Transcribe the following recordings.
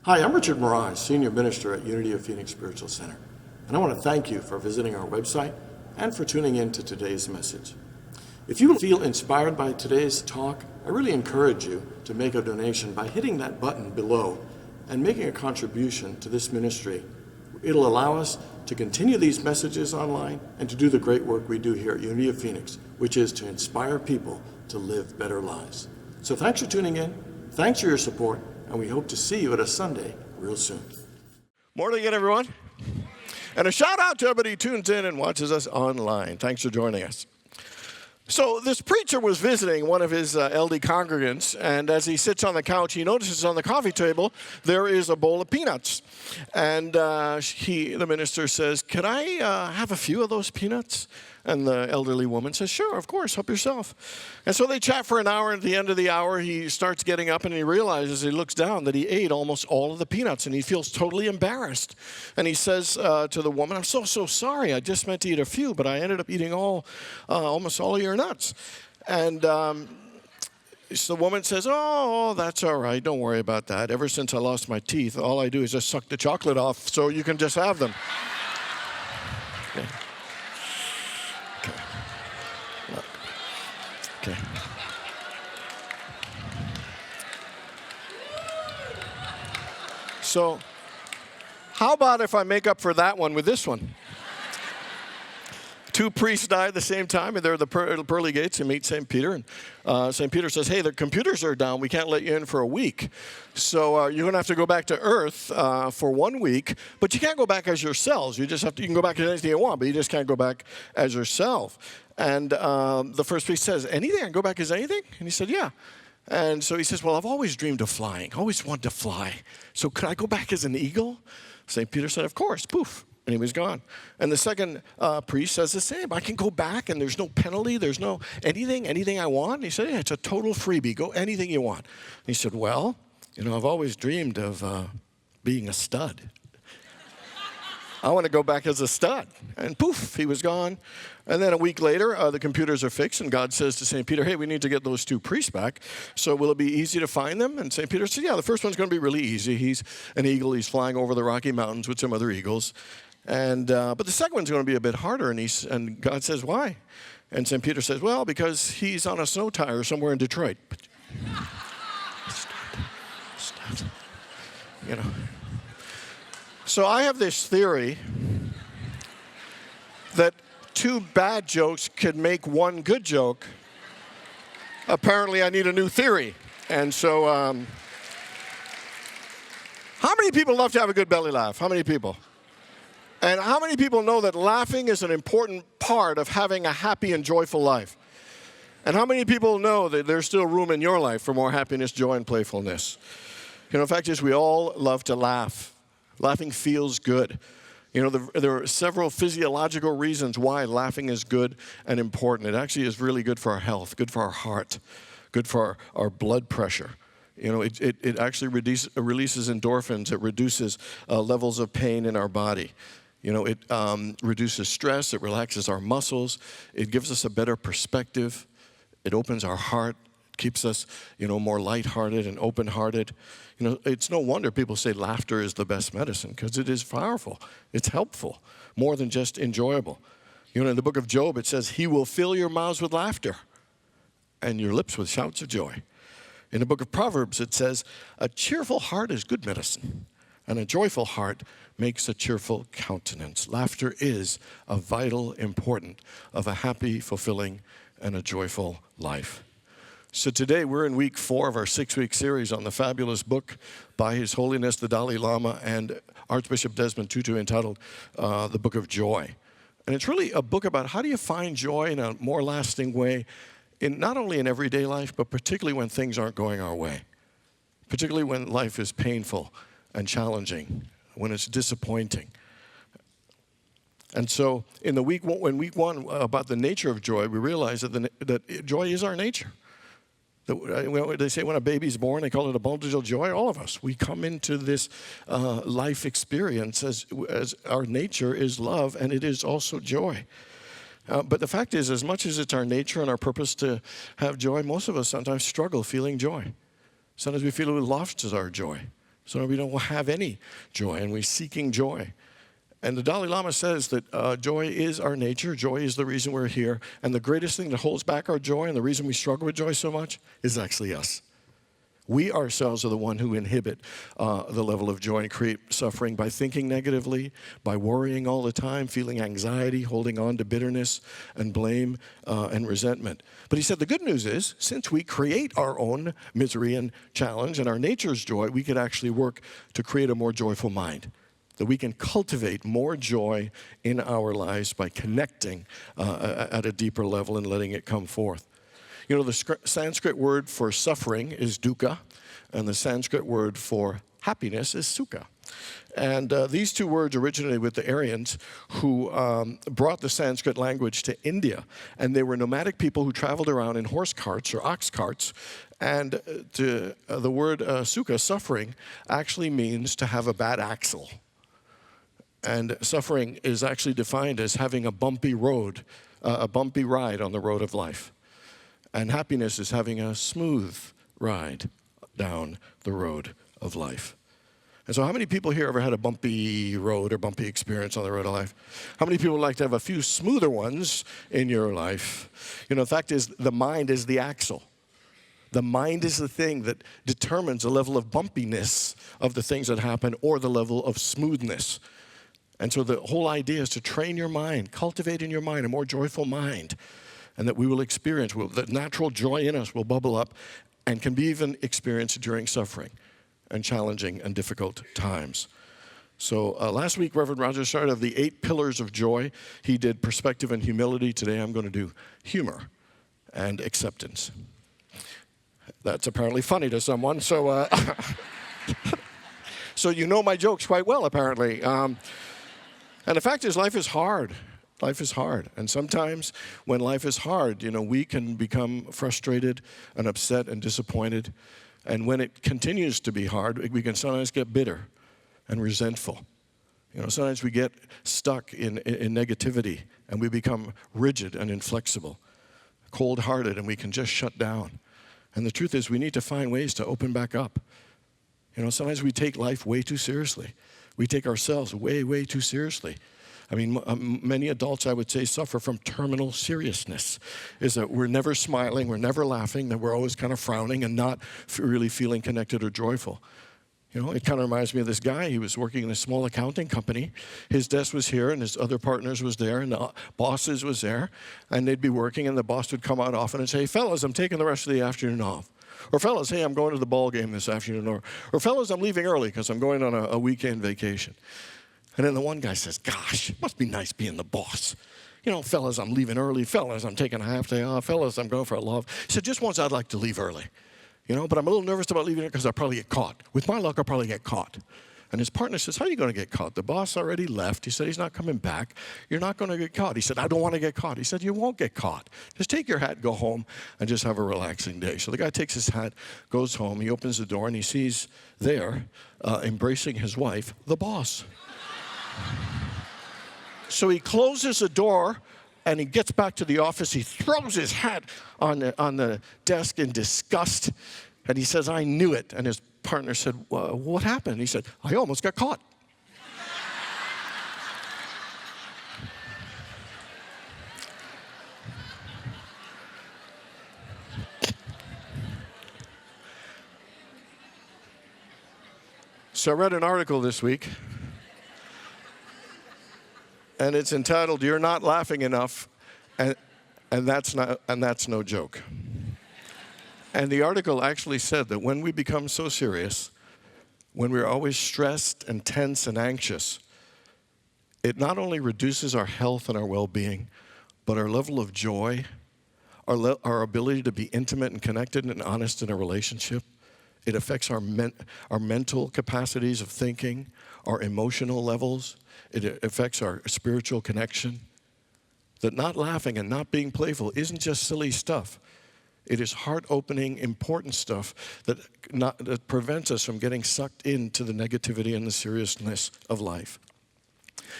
Hi, I'm Richard Maraj, Senior Minister at Unity of Phoenix Spiritual Center, and I want to thank you for visiting our website and for tuning in to today's message. If you feel inspired by today's talk, I really encourage you to make a donation by hitting that button below and making a contribution to this ministry. It'll allow us to continue these messages online and to do the great work we do here at Unity of Phoenix, which is to inspire people to live better lives. So thanks for tuning in, thanks for your support, and we hope to see you at a Sunday real soon. Morning again, everyone. And a shout out to everybody who tunes in and watches us online. Thanks for joining us. So this preacher was visiting one of his LD congregants, and as he sits on the couch, he notices on the coffee table there is a bowl of peanuts. And the minister says, "Can I have a few of those peanuts?" And the elderly woman says, "Sure, of course, help yourself." And so they chat for an hour, and at the end of the hour, he starts getting up, and he realizes, he looks down, that he ate almost all of the peanuts, and he feels totally embarrassed. And he says to the woman, "I'm so sorry. I just meant to eat a few, but I ended up eating almost all of your nuts." And so the woman says, "Oh, that's all right. Don't worry about that. Ever since I lost my teeth, all I do is just suck the chocolate off, so you can just have them." Okay. Okay. So, how about if I make up for that one with this one? Two priests die at the same time, and they're at the pearly gates to meet St. Peter. And St. Peter says, "Hey, the computers are down. We can't let you in for a week. So you're going to have to go back to Earth for 1 week, but you can't go back as yourselves. You can go back as anything you want, but you just can't go back as yourself." And the first priest says, "Anything? I can go back as anything?" And he said, "Yeah." And so he says, "Well, I've always dreamed of flying. Always wanted to fly. So could I go back as an eagle?" St. Peter said, "Of course." Poof. And he was gone. And the second priest says the same. "I can go back, and there's no penalty. There's no anything I want." And he said, "Yeah, it's a total freebie. Go anything you want." And he said, "Well, I've always dreamed of being a stud. I want to go back as a stud." And poof, he was gone. And then a week later, the computers are fixed, and God says to St. Peter, "Hey, we need to get those two priests back. So will it be easy to find them?" And St. Peter said, "Yeah, the first one's going to be really easy. He's an eagle. He's flying over the Rocky Mountains with some other eagles. And but the second one's going to be a bit harder." And God says, "Why?" And St. Peter says, "Well, because he's on a snow tire somewhere in Detroit." Stud. So I have this theory that two bad jokes could make one good joke. Apparently, I need a new theory. And so, how many people love to have a good belly laugh? How many people? And how many people know that laughing is an important part of having a happy and joyful life? And how many people know that there's still room in your life for more happiness, joy, and playfulness? The fact is, we all love to laugh. Laughing feels good. There are several physiological reasons why laughing is good and important. It actually is really good for our health, good for our heart, good for our blood pressure. It actually releases endorphins. It reduces levels of pain in our body. It reduces stress. It relaxes our muscles. It gives us a better perspective. It opens our heart. It keeps us, more lighthearted and open-hearted. It's no wonder people say laughter is the best medicine, because it is powerful. It's helpful, more than just enjoyable. In the book of Job, it says, "He will fill your mouths with laughter and your lips with shouts of joy." In the book of Proverbs, it says, "A cheerful heart is good medicine, and a joyful heart makes a cheerful countenance." Laughter is a vital important of a happy, fulfilling, and a joyful life. So today we're in week 4 of our 6-week series on the fabulous book by His Holiness the Dalai Lama and Archbishop Desmond Tutu entitled The Book of Joy. And it's really a book about how do you find joy in a more lasting way, not only in everyday life, but particularly when things aren't going our way, particularly when life is painful and challenging, when it's disappointing. And so in week 1 about the nature of joy, we realize that joy is our nature. They say when a baby's born, they call it a bundle of joy. All of us, we come into this life experience as our nature is love, and it is also joy. But the fact is, as much as it's our nature and our purpose to have joy, most of us sometimes struggle feeling joy. Sometimes we feel we lost our joy. So we don't have any joy, and we're seeking joy. And the Dalai Lama says that joy is our nature. Joy is the reason we're here. And the greatest thing that holds back our joy and the reason we struggle with joy so much is actually us. We ourselves are the one who inhibit the level of joy and create suffering by thinking negatively, by worrying all the time, feeling anxiety, holding on to bitterness and blame and resentment. But he said the good news is, since we create our own misery and challenge and our nature's joy, we could actually work to create a more joyful mind. That we can cultivate more joy in our lives by connecting at a deeper level and letting it come forth. You know, the Sanskrit word for suffering is dukkha, and the Sanskrit word for happiness is sukha. And these two words originated with the Aryans who brought the Sanskrit language to India. And they were nomadic people who traveled around in horse carts or ox carts. And the word sukha, suffering, actually means to have a bad axle. And suffering is actually defined as having a bumpy road, a bumpy ride on the road of life. And happiness is having a smooth ride down the road of life. And so how many people here ever had a bumpy road or bumpy experience on the road of life? How many people would like to have a few smoother ones in your life? You know, the fact is, the mind is the axle. The mind is the thing that determines the level of bumpiness of the things that happen or the level of smoothness. And so the whole idea is to train your mind, cultivate in your mind a more joyful mind, and that we will experience, the natural joy in us will bubble up and can be even experienced during suffering and challenging and difficult times. So last week, Reverend Roger started of the 8 pillars of joy. He did perspective and humility. Today I'm going to do humor and acceptance. That's apparently funny to someone, so so you know my jokes quite well, apparently. And the fact is, life is hard. Life is hard. And sometimes when life is hard, you know, we can become frustrated and upset and disappointed. And when it continues to be hard, we can sometimes get bitter and resentful. You know, sometimes we get stuck in negativity and we become rigid and inflexible, cold-hearted, and we can just shut down. And the truth is, we need to find ways to open back up. You know, sometimes we take life way too seriously. We take ourselves way, way too seriously. I mean, many adults, I would say, suffer from terminal seriousness. Is that we're never smiling, we're never laughing, that we're always kind of frowning and not really feeling connected or joyful. You know, it kind of reminds me of this guy. He was working in a small accounting company. His desk was here, and his other partners was there, and the bosses was there. And they'd be working, and the boss would come out often and say, "Hey, fellas, I'm taking the rest of the afternoon off." Or, "Fellas, hey, I'm going to the ball game this afternoon." Or "Fellas, I'm leaving early because I'm going on a weekend vacation." And then the one guy says, "Gosh, it must be nice being the boss. You know, fellas, I'm leaving early. Fellas, I'm taking a half day off. Fellas, I'm going for a love." He said, "Just once I'd like to leave early. You know, but I'm a little nervous about leaving it because I'll probably get caught. With my luck, I'll probably get caught." And his partner says, "How are you going to get caught? The boss already left. He said he's not coming back. You're not going to get caught." He said, "I don't want to get caught." He said, "You won't get caught. Just take your hat, go home, and just have a relaxing day." So the guy takes his hat, goes home. He opens the door, and he sees there, embracing his wife, the boss. So he closes the door, and he gets back to the office. He throws his hat on the desk in disgust, and he says, "I knew it." And his partner said, "Well, what happened?" He said, "I almost got caught." So I read an article this week, and it's entitled, "You're Not Laughing Enough," and that's no joke. And the article actually said that when we become so serious, when we're always stressed and tense and anxious, it not only reduces our health and our well-being, but our level of joy, our ability to be intimate and connected and honest in a relationship. It affects our mental capacities of thinking, our emotional levels. It affects our spiritual connection. That not laughing and not being playful isn't just silly stuff. It is heart-opening, important stuff that prevents us from getting sucked into the negativity and the seriousness of life.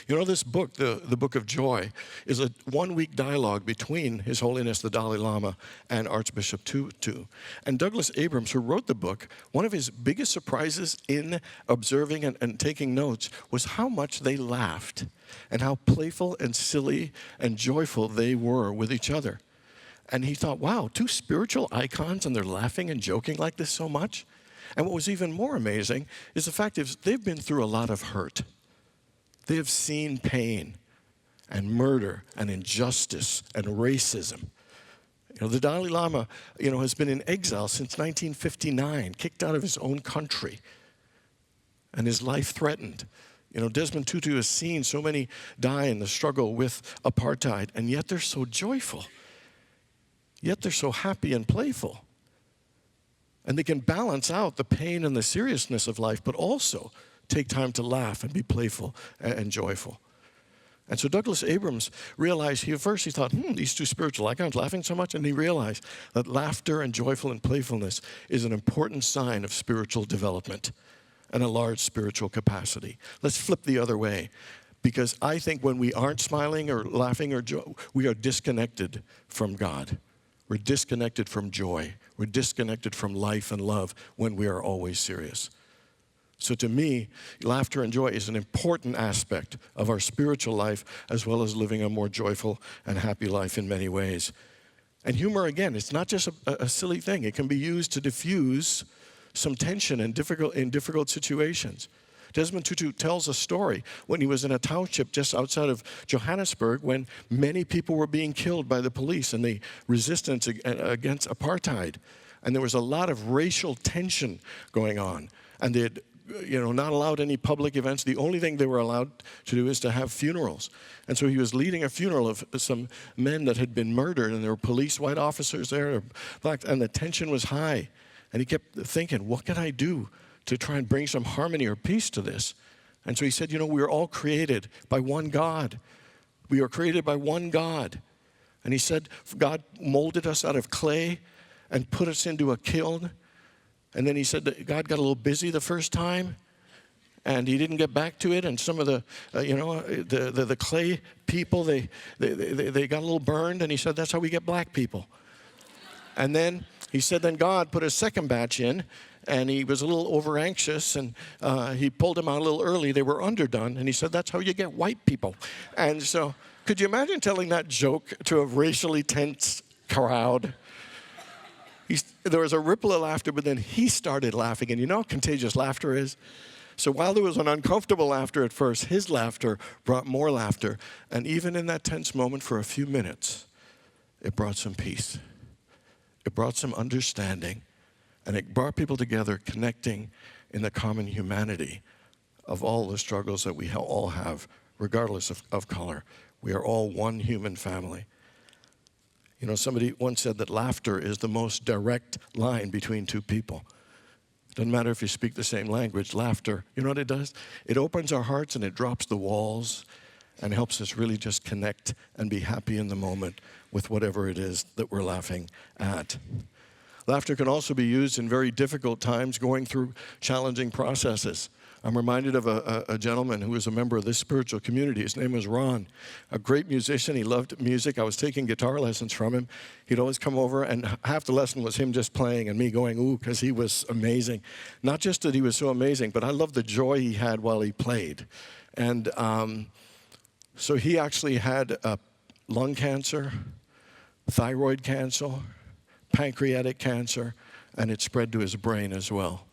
You know, this book, the Book of Joy, is a one-week dialogue between His Holiness the Dalai Lama and Archbishop Tutu. And Douglas Abrams, who wrote the book, one of his biggest surprises in observing and taking notes was how much they laughed and how playful and silly and joyful they were with each other. And he thought, wow, two spiritual icons and they're laughing and joking like this so much? And what was even more amazing is the fact is they've been through a lot of hurt. They have seen pain and murder and injustice and racism. You know, the Dalai Lama, has been in exile since 1959, kicked out of his own country, and his life threatened. Desmond Tutu has seen so many die in the struggle with apartheid, and yet they're so joyful. Yet they're so happy and playful. And they can balance out the pain and the seriousness of life, but also take time to laugh and be playful and joyful. And so Douglas Abrams realized, at first he thought, these two spiritual icons laughing so much, and he realized that laughter and joyful and playfulness is an important sign of spiritual development and a large spiritual capacity. Let's flip the other way, because I think when we aren't smiling or laughing or we are disconnected from God. We're disconnected from joy. We're disconnected from life and love when we are always serious. So to me, laughter and joy is an important aspect of our spiritual life, as well as living a more joyful and happy life in many ways. And humor, again, it's not just a silly thing. It can be used to diffuse some tension in difficult situations. Desmond Tutu tells a story when he was in a township just outside of Johannesburg when many people were being killed by the police and the resistance against apartheid. And there was a lot of racial tension going on. And they had not allowed any public events. The only thing they were allowed to do is to have funerals. And so he was leading a funeral of some men that had been murdered, and there were police, white officers there, and the tension was high. And he kept thinking, what can I do to try and bring some harmony or peace to this? And so he said, we are all created by one God. We are created by one God. And he said, God molded us out of clay and put us into a kiln. And then he said that God got a little busy the first time, and he didn't get back to it. And some of the clay people, they got a little burned. And he said, that's how we get black people. And then he said, then God put a second batch in, and he was a little over anxious, and he pulled them out a little early. They were underdone. And he said, that's how you get white people. And so could you imagine telling that joke to a racially tense crowd? There was a ripple of laughter, but then he started laughing. And you know how contagious laughter is? So while there was an uncomfortable laughter at first, his laughter brought more laughter. And even in that tense moment for a few minutes, it brought some peace. It brought some understanding. And it brought people together, connecting in the common humanity of all the struggles that we all have, regardless of color. We are all one human family. Somebody once said that laughter is the most direct line between two people. It doesn't matter if you speak the same language. Laughter, you know what it does? It opens our hearts and it drops the walls and helps us really just connect and be happy in the moment with whatever it is that we're laughing at. Laughter can also be used in very difficult times, going through challenging processes. I'm reminded of a gentleman who was a member of this spiritual community. His name was Ron, a great musician. He loved music. I was taking guitar lessons from him. He'd always come over, and half the lesson was him just playing and me going, ooh, because he was amazing. Not just that he was so amazing, but I loved the joy he had while he played. And so he actually had lung cancer, thyroid cancer, pancreatic cancer, and it spread to his brain as well.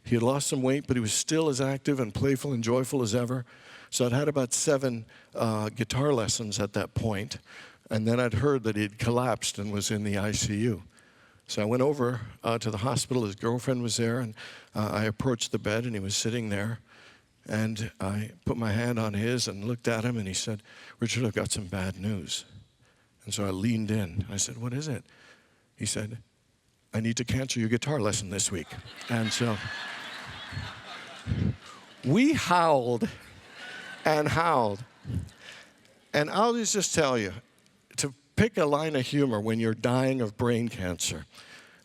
He had lost some weight, but he was still as active and playful and joyful as ever. So I'd had about 7 guitar lessons at that point, and then I'd heard that he'd collapsed and was in the ICU. So I went over to the hospital. His girlfriend was there, and I approached the bed, and he was sitting there. And I put my hand on his and looked at him, and he said, Richard, I've got some bad news. And so I leaned in. I said, what is it? He said, I need to cancel your guitar lesson this week. And so we howled and howled. And I'll just tell you, to pick a line of humor when you're dying of brain cancer,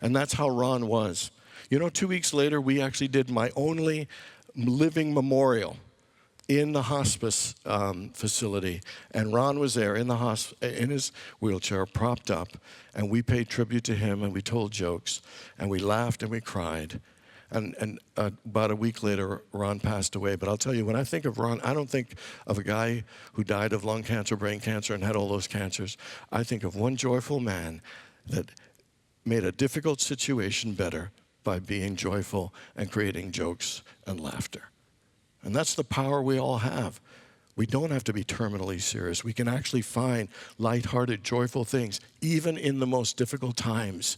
and that's how Ron was. 2 weeks later, we actually did my only living memorial in the hospice facility, and Ron was there in his wheelchair, propped up, and we paid tribute to him, and we told jokes, and we laughed and we cried. And about a week later, Ron passed away. But I'll tell you, when I think of Ron, I don't think of a guy who died of lung cancer, brain cancer, and had all those cancers. I think of one joyful man that made a difficult situation better by being joyful and creating jokes and laughter. And that's the power we all have. We don't have to be terminally serious. We can actually find lighthearted, joyful things, even in the most difficult times.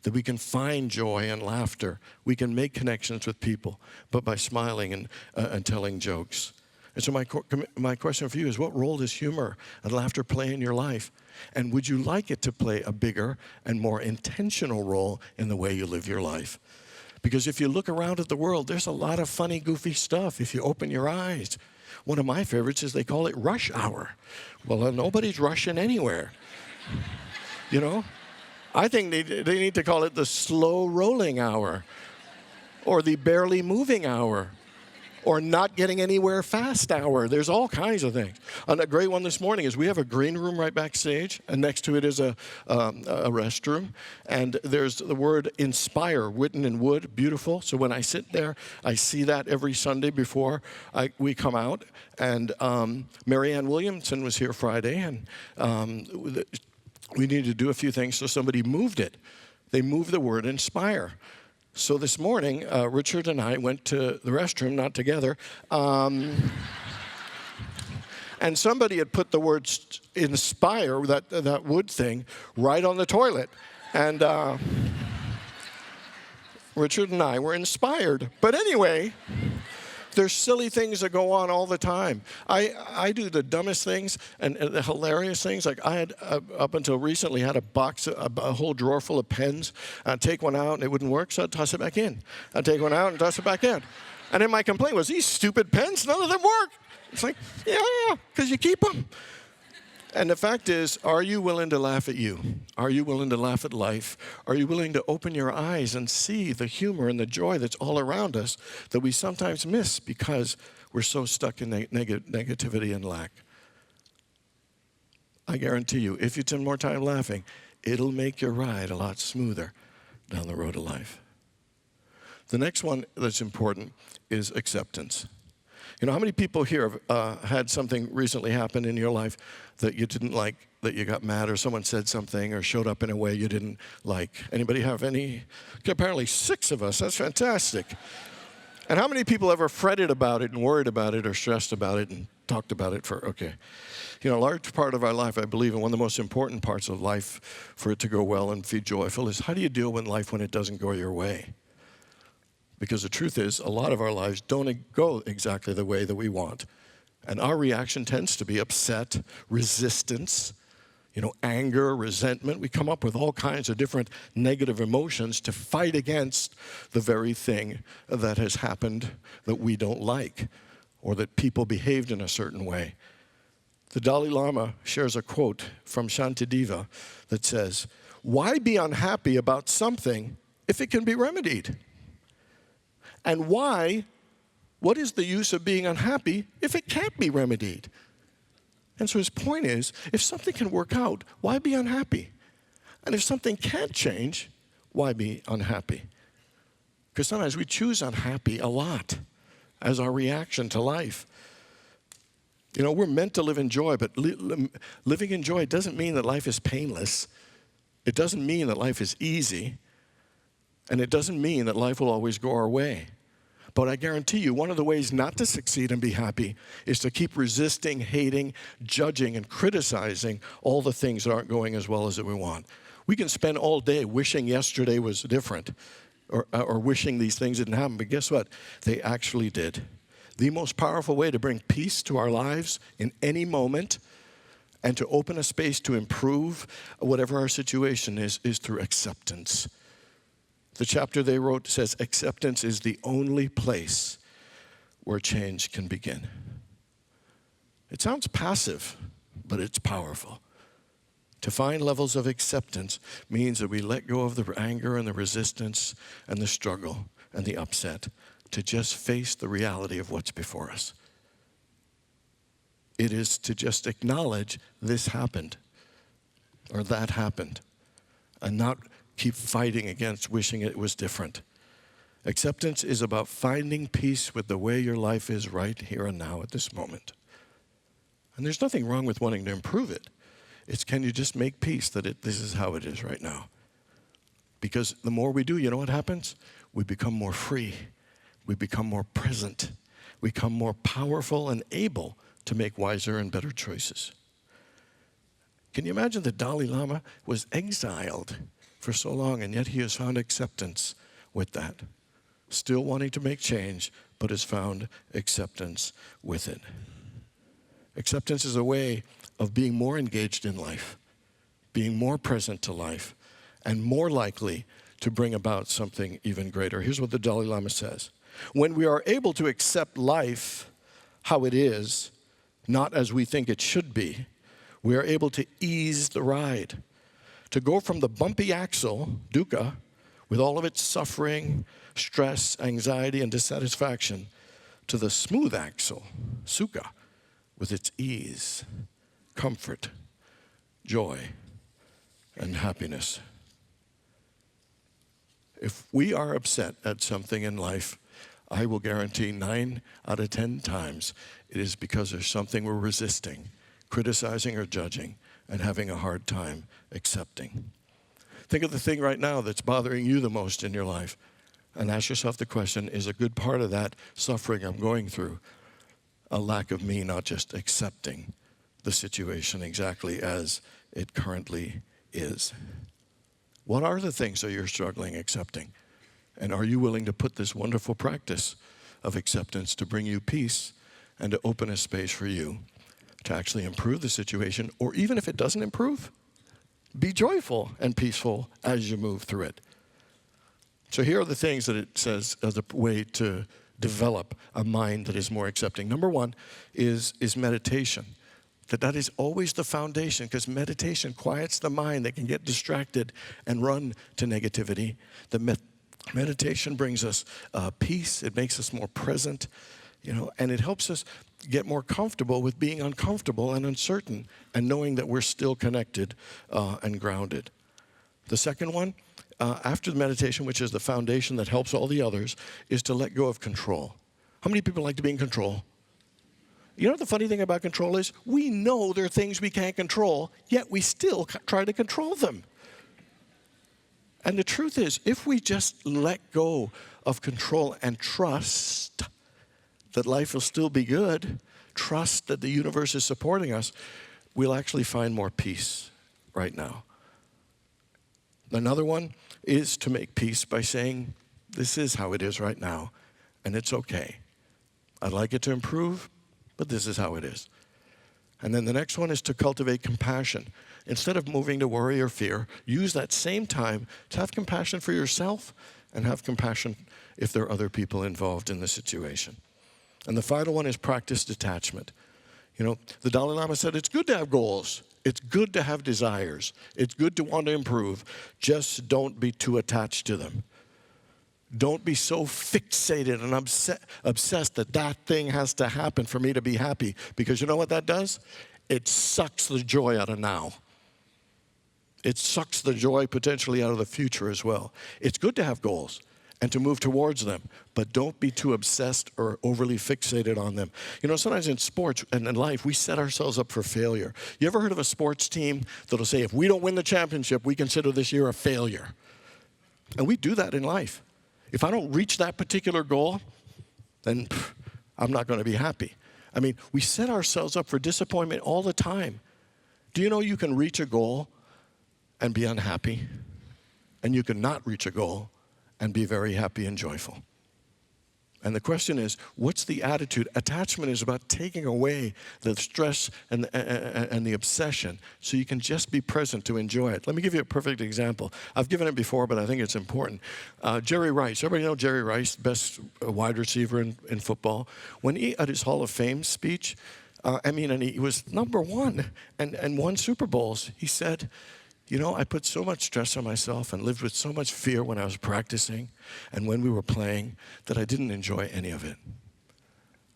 That we can find joy and laughter. We can make connections with people, but by smiling and telling jokes. And so my question for you is, what role does humor and laughter play in your life? And would you like it to play a bigger and more intentional role in the way you live your life? Because if you look around at the world, there's a lot of funny, goofy stuff if you open your eyes. One of my favorites is they call it rush hour. Well, nobody's rushing anywhere. You know? I think they need to call it the slow rolling hour, or the barely moving hour, or not getting anywhere fast hour. There's all kinds of things. And a great one this morning is we have a green room right backstage, and next to it is a restroom. And there's the word inspire written in wood, beautiful. So when I sit there, I see that every Sunday before we come out. And Marianne Williamson was here Friday, and we needed to do a few things, so somebody moved it. They moved the word inspire. So this morning, Richard and I went to the restroom, not together, and somebody had put the word inspire, that wood thing, right on the toilet. And Richard and I were inspired. But anyway, there's silly things that go on all the time. I do the dumbest things and the hilarious things. Like I had, up until recently, had a whole drawer full of pens. I'd take one out and it wouldn't work, so I'd toss it back in. I'd take one out and toss it back in. And then my complaint was, these stupid pens, none of them work. It's like, yeah, because you keep them. And the fact is, are you willing to laugh at you? Are you willing to laugh at life? Are you willing to open your eyes and see the humor and the joy that's all around us that we sometimes miss because we're so stuck in negativity and lack? I guarantee you, if you spend more time laughing, it'll make your ride a lot smoother down the road of life. The next one that's important is acceptance. You know, how many people here have had something recently happen in your life that you didn't like, that you got mad, or someone said something or showed up in a way you didn't like? Anybody have any? Apparently 6 of us. That's fantastic. And how many people ever fretted about it and worried about it or stressed about it and talked about it okay. You know, a large part of our life, I believe, and one of the most important parts of life for it to go well and be joyful is how do you deal with life when it doesn't go your way? Because the truth is, a lot of our lives don't go exactly the way that we want. And our reaction tends to be upset, resistance, anger, resentment. We come up with all kinds of different negative emotions to fight against the very thing that has happened that we don't like, or that people behaved in a certain way. The Dalai Lama shares a quote from Shantideva that says, "Why be unhappy about something if it can be remedied? And what is the use of being unhappy if it can't be remedied?" And so his point is, if something can work out, why be unhappy? And if something can't change, why be unhappy? Because sometimes we choose unhappy a lot as our reaction to life. We're meant to live in joy, but living in joy doesn't mean that life is painless. It doesn't mean that life is easy. And it doesn't mean that life will always go our way. But I guarantee you, one of the ways not to succeed and be happy is to keep resisting, hating, judging, and criticizing all the things that aren't going as well as we want. We can spend all day wishing yesterday was different, or wishing these things didn't happen. But guess what? They actually did. The most powerful way to bring peace to our lives in any moment and to open a space to improve whatever our situation is through acceptance. The chapter they wrote says, acceptance is the only place where change can begin. It sounds passive, but it's powerful. To find levels of acceptance means that we let go of the anger and the resistance and the struggle and the upset to just face the reality of what's before us. It is to just acknowledge this happened or that happened and not keep fighting against wishing it was different. Acceptance is about finding peace with the way your life is right here and now at this moment. And there's nothing wrong with wanting to improve it. It's can you just make peace that this is how it is right now? Because the more we do, you know what happens? We become more free. We become more present. We become more powerful and able to make wiser and better choices. Can you imagine the Dalai Lama was exiled for so long, and yet he has found acceptance with that? Still wanting to make change, but has found acceptance with it. Acceptance is a way of being more engaged in life, being more present to life, and more likely to bring about something even greater. Here's what the Dalai Lama says. When we are able to accept life how it is, not as we think it should be, we are able to ease the ride, to go from the bumpy axle, dukkha, with all of its suffering, stress, anxiety, and dissatisfaction, to the smooth axle, sukha, with its ease, comfort, joy, and happiness. If we are upset at something in life, I will guarantee 9 out of 10 times it is because there's something we're resisting, criticizing or judging, and having a hard time accepting. Think of the thing right now that's bothering you the most in your life, and ask yourself the question, is a good part of that suffering I'm going through a lack of me not just accepting the situation exactly as it currently is? What are the things that you're struggling accepting? And are you willing to put this wonderful practice of acceptance to bring you peace and to open a space for you to actually improve the situation? Or even if it doesn't improve, be joyful and peaceful as you move through it. So here are the things that it says as a way to develop a mind that is more accepting. Number one is meditation. That is always the foundation, because meditation quiets the mind that can get distracted and run to negativity. Meditation brings us peace. It makes us more present, and it helps us get more comfortable with being uncomfortable and uncertain and knowing that we're still connected and grounded. The second one, after the meditation, which is the foundation that helps all the others, is to let go of control. How many people like to be in control? You know what the funny thing about control is? We know there are things we can't control, yet we still try to control them. And the truth is, if we just let go of control and trust that life will still be good, trust that the universe is supporting us, we'll actually find more peace right now. Another one is to make peace by saying, this is how it is right now, and it's okay. I'd like it to improve, but this is how it is. And then the next one is to cultivate compassion. Instead of moving to worry or fear, use that same time to have compassion for yourself and have compassion if there are other people involved in the situation. And the final one is practice detachment. The Dalai Lama said it's good to have goals. It's good to have desires. It's good to want to improve. Just don't be too attached to them. Don't be so fixated and obsessed that thing has to happen for me to be happy. Because you know what that does? It sucks the joy out of now. It sucks the joy potentially out of the future as well. It's good to have goals and to move towards them, but don't be too obsessed or overly fixated on them. Sometimes in sports and in life, we set ourselves up for failure. You ever heard of a sports team that'll say, if we don't win the championship, we consider this year a failure? And we do that in life. If I don't reach that particular goal, then I'm not going to be happy. We set ourselves up for disappointment all the time. Do you know you can reach a goal and be unhappy? And you can not reach a goal and be very happy and joyful. And the question is, what's the attitude? Attachment is about taking away the stress and the obsession so you can just be present to enjoy it. Let me give you a perfect example. I've given it before, but I think it's important. Jerry Rice. Everybody know Jerry Rice, best wide receiver in football? When he had his Hall of Fame speech, and he was number one and won Super Bowls, he said, I put so much stress on myself and lived with so much fear when I was practicing and when we were playing that I didn't enjoy any of it.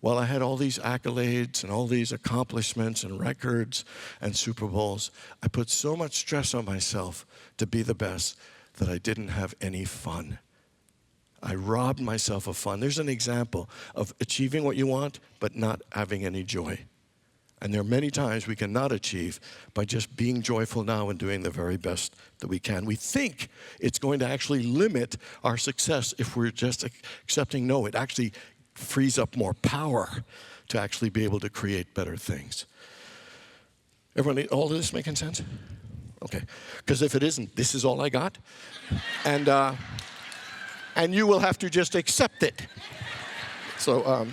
while I had all these accolades and all these accomplishments and records and Super Bowls, I put so much stress on myself to be the best that I didn't have any fun. I robbed myself of fun. There's an example of achieving what you want, but not having any joy. And there are many times we cannot achieve by just being joyful now and doing the very best that we can. We think it's going to actually limit our success if we're just accepting no. It actually frees up more power to actually be able to create better things. Everyone, all of this making sense? Okay. Because if it isn't, this is all I got. And you will have to just accept it. So,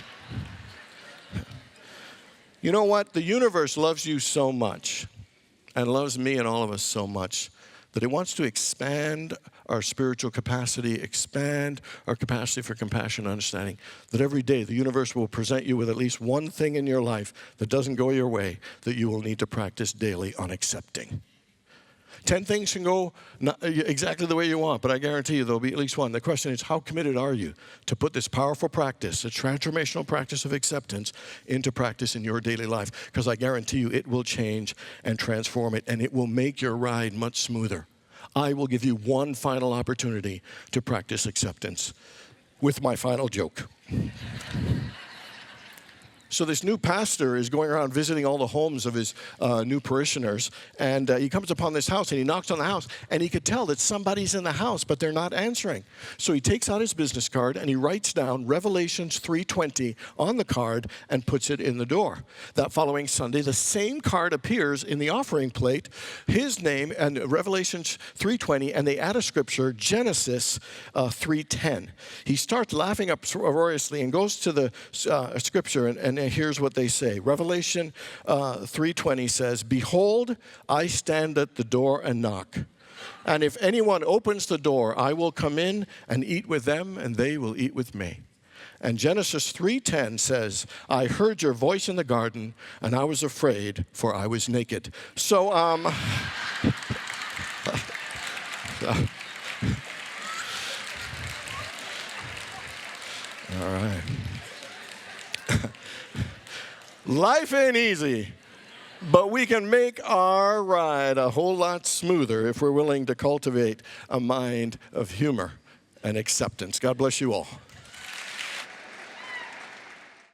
you know what? The universe loves you so much and loves me and all of us so much that it wants to expand our spiritual capacity, expand our capacity for compassion and understanding, that every day the universe will present you with at least one thing in your life that doesn't go your way that you will need to practice daily on accepting. 10 things can go not exactly the way you want, but I guarantee you there'll be at least one. The question is, how committed are you to put this powerful practice, a transformational practice of acceptance, into practice in your daily life? Because I guarantee you it will change and transform it, and it will make your ride much smoother. I will give you one final opportunity to practice acceptance with my final joke. So this new pastor is going around visiting all the homes of his new parishioners, and he comes upon this house, and he knocks on the house, and he could tell that somebody's in the house, but they're not answering. So he takes out his business card, and he writes down Revelations 3:20 on the card and puts it in the door. That following Sunday, the same card appears in the offering plate, his name, and Revelations 3:20, and they add a scripture, Genesis 3:10. He starts laughing uproariously and goes to the scripture, and here's what they say. Revelation 3:20 says, "Behold, I stand at the door and knock. And if anyone opens the door, I will come in and eat with them, and they will eat with me." And Genesis 3:10 says, "I heard your voice in the garden, and I was afraid, for I was naked." So, all right. Life ain't easy, but we can make our ride a whole lot smoother if we're willing to cultivate a mind of humor and acceptance. God bless you all.